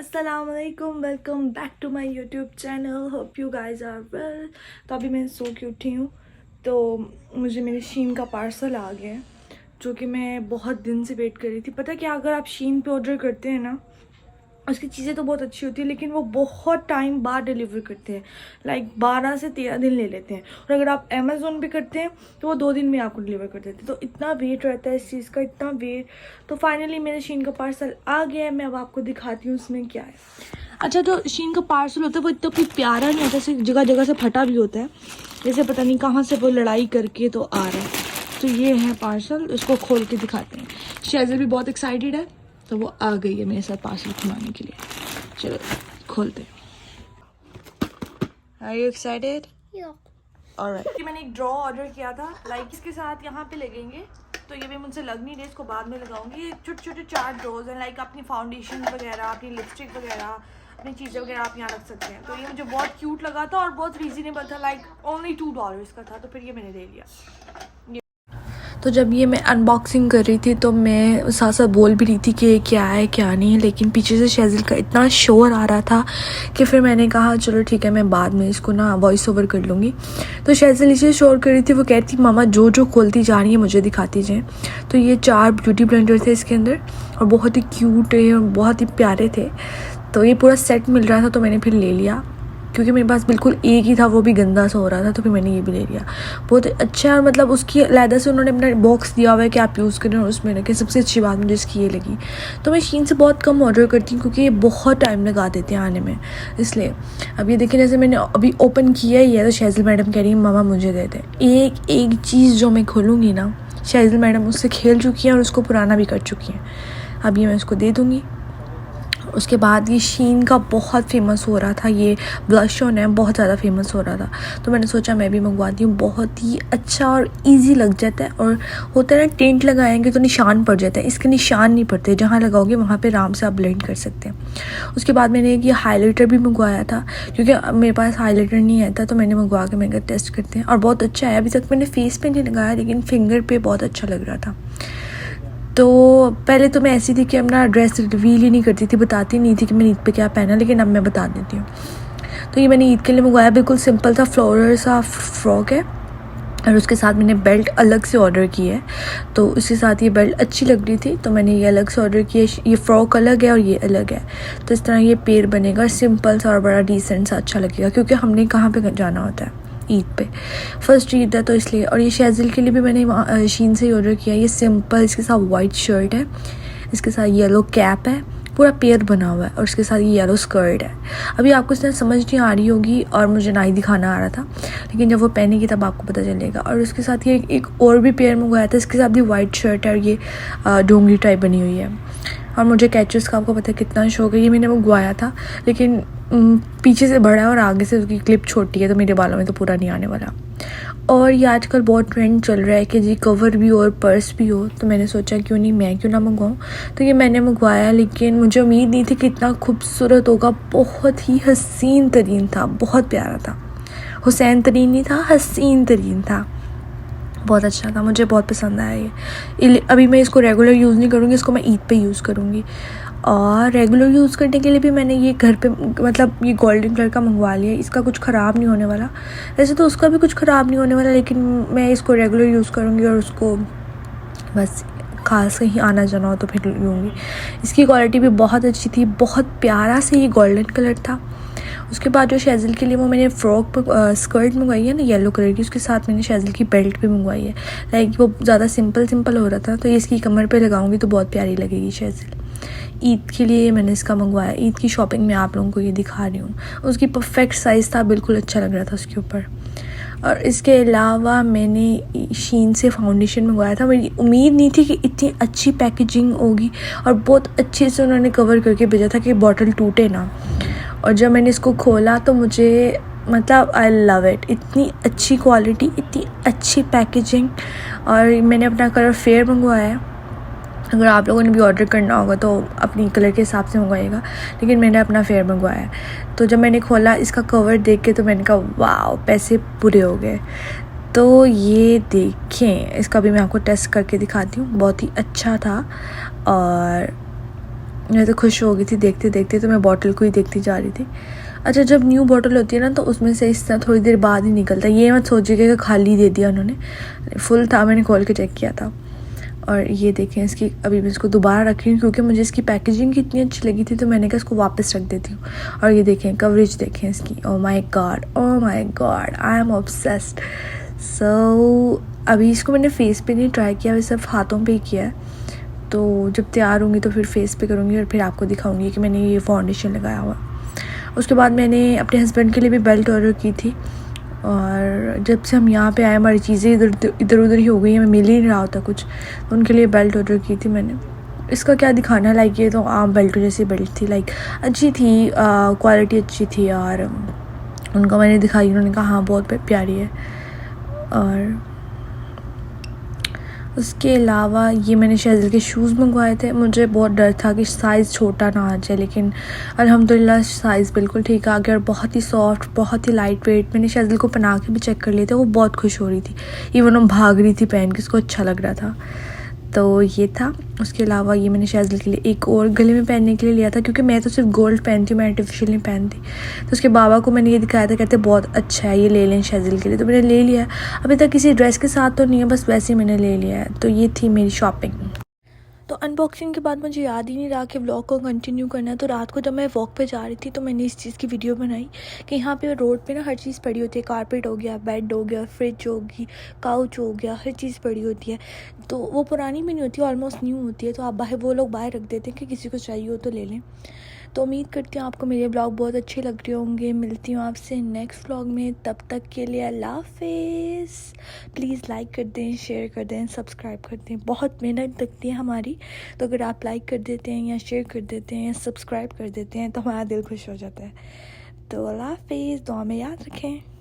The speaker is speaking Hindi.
अस्सलामुअलैकुम, welcome back to my YouTube channel. Hope you guys are well. तो अभी मैं सो के उठी हूँ तो मुझे मेरे शीन का पार्सल आ गया है जो कि मैं बहुत दिन से वेट कर रही थी। पता है क्या, अगर आप शीन पे ऑर्डर करते हैं ना, उसकी चीज़ें तो बहुत अच्छी होती है लेकिन वो बहुत टाइम बाद डिलीवर करते हैं, लाइक 12 से 13 दिन ले लेते हैं। और अगर आप अमेज़ोन पे करते हैं तो वो 2 दिन में आपको डिलीवर कर देते हैं। तो इतना वेट रहता है इस चीज़ का, इतना वेट। तो फाइनली मेरे शीन का पार्सल आ गया है। मैं अब आपको दिखाती हूँ उसमें क्या है। अच्छा, तो शीन का पार्सल होता है वो इतना कोई प्यारा नहीं होता, सिर्फ जगह जगह से फटा भी होता है, जैसे पता नहीं कहाँ से वो लड़ाई करके तो आ रहा है। तो ये है पार्सल, इसको खोल के दिखाते हैं। शेज़र भी बहुत एक्साइटेड है तो वो आ गई है मेरे साथ पार्सल खुलवाने के लिए। चलो खोलते हैं। Are you excited? Yeah. Alright. मैंने एक ड्रॉ ऑर्डर किया था, लाइक इसके साथ यहाँ पे लगेंगे, तो ये भी मुझसे लग नहीं रहे, इसको बाद में लगाऊंगी। ये छोटे छोटे 4 ड्रॉज हैं, लाइक अपनी फाउंडेशन वगैरह, अपनी लिपस्टिक वगैरह, अपनी चीज़ें वगैरह आप यहाँ रख सकते हैं। तो ये मुझे बहुत क्यूट लगा था और बहुत रीजनेबल था, लाइक ओनली $2 का था, तो फिर ये मैंने ले लिया। तो जब ये मैं अनबॉक्सिंग कर रही थी तो मैं साथ साथ बोल भी रही थी कि क्या है क्या नहीं है, लेकिन पीछे से शेज़ल का इतना शोर आ रहा था कि फिर मैंने कहा चलो ठीक है, मैं बाद में इसको ना वॉइस ओवर कर लूँगी। तो शेज़ल इसे शोर कर रही थी, वो कहती मामा जो जो खोलती जा रही है मुझे दिखाती जाए। तो ये 4 ब्यूटी ब्लेंडर थे इसके अंदर और बहुत ही क्यूट है और बहुत ही प्यारे थे। तो ये पूरा सेट मिल रहा था तो मैंने फिर ले लिया, क्योंकि मेरे पास बिल्कुल एक ही था, वो भी गंदा सा हो रहा था, तो फिर मैंने ये भी ले लिया। बहुत अच्छा है, और मतलब उसकी अलहदा से उन्होंने अपना बॉक्स दिया हुआ है कि आप यूज़ करें और उसमें रखें। सबसे अच्छी बात मुझे इसकी ये लगी। तो मैं शीन से बहुत कम ऑर्डर करती हूँ क्योंकि ये बहुत टाइम लगा देते हैं आने में, इसलिए। अब ये देखिए, जैसे मैंने अभी ओपन किया ही है तो शेज़ल मैडम कह रही है मामा मुझे दे दें। एक एक चीज़ जो मैं खोलूँगी ना, शेज़ल मैडम उससे खेल चुकी हैं और उसको पुराना भी कर चुकी हैं। अब ये मैं उसको दे दूँगी। उसके बाद ये शीन का बहुत फेमस हो रहा था, ये ब्लश ऑन है, बहुत ज़्यादा फेमस हो रहा था, तो मैंने सोचा मैं भी मंगवाती हूँ। बहुत ही अच्छा और इजी लग जाता है, और होता है ना टेंट लगाएंगे तो निशान पड़ जाता है, इसके निशान नहीं पड़ते, जहाँ लगाओगे वहाँ पे आराम से आप ब्लेंड कर सकते हैं। उसके बाद मैंने एक ये हाईलाइटर भी मंगवाया था, क्योंकि मेरे पास हाईलाइटर नहीं आता, तो मैंने मंगवा के मैंने टेस्ट करते हैं, और बहुत अच्छा है। अभी तक मैंने फेस पे नहीं लगाया लेकिन फिंगर पे बहुत अच्छा लग रहा था। तो पहले तो मैं ऐसी थी कि अपना ड्रेस रिवील ही नहीं करती थी, बताती नहीं थी कि मैंने ईद पे क्या पहना, लेकिन अब मैं बता देती हूँ। तो ये मैंने ईद के लिए मंगवाया, बिल्कुल सिंपल सा फ्लोरल सा फ्रॉक है, और उसके साथ मैंने बेल्ट अलग से ऑर्डर की है। तो उसके साथ ये बेल्ट अच्छी लग रही थी तो मैंने ये अलग से ऑर्डर किया। ये फ्रॉक अलग है और ये अलग है, तो इस तरह ये पेयर बनेगा, सिंपल सा और बड़ा डिसेंट सा अच्छा लगेगा, क्योंकि हमने कहाँ पे जाना होता है ईद पे, फर्स्ट ईद है तो इसलिए। और ये शेज़ल के लिए भी मैंने शीन से ही ऑर्डर किया। ये सिंपल, इसके साथ वाइट शर्ट है, इसके साथ येलो कैप है, पूरा पेयर बना हुआ है, और उसके साथ ये येलो स्कर्ट है। अभी आपको इस तरह समझ नहीं आ रही होगी और मुझे ना ही दिखाना आ रहा था, लेकिन जब वो पहनेगी तब आपको पता चलेगा। और उसके साथ ये एक और भी पेयर मंगवाया था, इसके साथ भी वाइट शर्ट है और ये डोंगरी टाइप बनी हुई है। और मुझे कैचेस का आपको पता है कितना शौक है, ये मैंने मंगवाया था लेकिन पीछे से बड़ा है और आगे से उसकी क्लिप छोटी है, तो मेरे बालों में तो पूरा नहीं आने वाला। और ये आजकल बहुत ट्रेंड चल रहा है कि जी कवर भी हो और पर्स भी हो, तो मैंने सोचा क्यों नहीं, मैं क्यों ना मंगवाऊँ। तो ये मैंने मंगवाया, लेकिन मुझे उम्मीद नहीं थी कि इतना खूबसूरत होगा। बहुत ही हसीन तरीन था, बहुत प्यारा था। हुसैन तरीन नहीं था, हसीन तरीन था, बहुत अच्छा था, मुझे बहुत पसंद आया ये। अभी मैं इसको रेगुलर यूज़ नहीं करूँगी, इसको मैं ईद पे यूज़ करूँगी। और रेगुलर यूज़ करने के लिए भी मैंने ये घर पे, मतलब ये गोल्डन कलर का मंगवा लिया। इसका कुछ ख़राब नहीं होने वाला, वैसे तो उसका भी कुछ ख़राब नहीं होने वाला, लेकिन मैं इसको रेगुलर यूज़ करूँगी और उसको बस खास कहीं आना जाना हो तो फिर लूँगी। इसकी क्वालिटी भी बहुत अच्छी थी, बहुत प्यारा से ये गोल्डन कलर था। उसके बाद जो शेज़ल के लिए वो मैंने फ्रॉक स्कर्ट मंगवाई है ना येलो कलर की, उसके साथ मैंने शेज़ल की बेल्ट भी मंगवाई है। लाइक वो ज़्यादा सिंपल हो रहा था, तो ये इसकी कमर पे लगाऊंगी तो बहुत प्यारी लगेगी शेज़ल। ईद के लिए मैंने इसका मंगवाया। ईद की शॉपिंग में आप लोगों को ये दिखा रही हूँ। उसकी परफेक्ट साइज़ था, बिल्कुल अच्छा लग रहा था उसके ऊपर। और इसके अलावा मैंने शीन से फाउंडेशन मंगवाया था। मेरी उम्मीद नहीं थी कि इतनी अच्छी पैकेजिंग होगी, और बहुत अच्छे से उन्होंने कवर करके भेजा था कि बॉटल टूटे ना। और जब मैंने इसको खोला तो मुझे, मतलब आई लव इट, इतनी अच्छी क्वालिटी, इतनी अच्छी पैकेजिंग। और मैंने अपना कलर फेयर मंगवाया है। अगर आप लोगों ने भी ऑर्डर करना होगा तो अपनी कलर के हिसाब से मंगवाइएगा, लेकिन मैंने अपना फेयर मंगवाया है। तो जब मैंने खोला इसका कवर देख के तो मैंने कहा वाह, पैसे पूरे हो गए। तो ये देखें, इसका भी मैं आपको टेस्ट करके दिखाती हूँ, बहुत ही अच्छा था। और मैं तो खुश हो गई थी देखते देखते, तो मैं बॉटल को ही देखती जा रही थी। अच्छा, जब न्यू बॉटल होती है ना तो उसमें से इस तरह थोड़ी देर बाद ही निकलता है। ये मत सोचिएगा कि खाली दे दिया उन्होंने, फुल था, मैंने खोल के चेक किया था। और ये देखें इसकी, अभी मैं इसको दोबारा रख रही हूँ क्योंकि मुझे इसकी पैकेजिंग कितनी अच्छी लगी थी, तो मैंने कहा इसको वापस रख देती हूँ। और ये देखें कवरेज देखें इसकी, oh my god, I am obsessed. So अभी इसको मैंने फेस पे नहीं ट्राई किया, सिर्फ हाथों पे ही किया है। तो जब तैयार होंगी तो फिर फेस पे करूँगी और फिर आपको दिखाऊंगी कि मैंने ये फाउंडेशन लगाया हुआ। उसके बाद मैंने अपने हस्बैंड के लिए भी बेल्ट ऑर्डर की थी, और जब से हम यहाँ पे आए हमारी चीज़ें इधर उधर ही हो गई, हमें मिल ही नहीं रहा होता कुछ, तो उनके लिए बेल्ट ऑर्डर की थी मैंने। इसका क्या दिखाना है, लाइक ये तो आम बेल्ट जैसी बेल्ट थी, लाइक अच्छी थी, क्वालिटी अच्छी थी, और उनको मैंने दिखाई, उन्होंने कहा हाँ बहुत प्यारी है। और उसके अलावा ये मैंने शेज़ल के शूज़ मंगवाए थे। मुझे बहुत डर था कि साइज़ छोटा ना आ जाए, लेकिन अल्हम्दुलिल्लाह साइज़ बिल्कुल ठीक आ गया, और बहुत ही सॉफ्ट, बहुत ही लाइट वेट। मैंने शेज़ल को पहना के भी चेक कर लिए थे, वो बहुत खुश हो रही थी, इवन वो भाग रही थी पहन के, उसको अच्छा लग रहा था। तो ये था। उसके अलावा ये मैंने शेज़ल के लिए एक और गले में पहनने के लिए लिया था, क्योंकि मैं तो सिर्फ गोल्ड पहनती हूँ, मैं आर्टिफिशियल नहीं पहनती। तो उसके बाबा को मैंने ये दिखाया था, कहते बहुत अच्छा है, ये ले लें शेज़ल के लिए, तो मैंने ले लिया। अभी तक किसी ड्रेस के साथ तो नहीं है, बस वैसे ही मैंने ले लिया है। तो ये थी मेरी शॉपिंग। तो अनबॉक्सिंग के बाद मुझे याद ही नहीं रहा कि व्लॉग को कंटिन्यू करना है, तो रात को जब मैं वॉक पे जा रही थी तो मैंने इस चीज़ की वीडियो बनाई कि यहाँ पे रोड पे ना हर चीज़ पड़ी होती है, कारपेट हो गया, बेड हो गया, फ्रिज होगी, काउच हो गया, हर चीज़ पड़ी होती है। तो वो पुरानी भी नहीं होती, ऑलमोस्ट न्यू होती है, तो आप बाहर, वो लोग बाहर रख देते हैं कि किसी को चाहिए हो तो ले लें। तो उम्मीद करती हूँ आपको मेरे ब्लॉग बहुत अच्छे लग रहे होंगे। मिलती हूँ आपसे नेक्स्ट ब्लॉग में, तब तक के लिए अल्लाह हाफिज़। प्लीज़ लाइक कर दें, शेयर कर दें, सब्सक्राइब कर दें, बहुत मेहनत लगती है हमारी, तो अगर आप लाइक कर देते हैं या शेयर कर देते हैं या सब्सक्राइब कर देते हैं तो हमारा दिल खुश हो जाता है। तो अल्लाह हाफिज़, दुआ में याद रखें।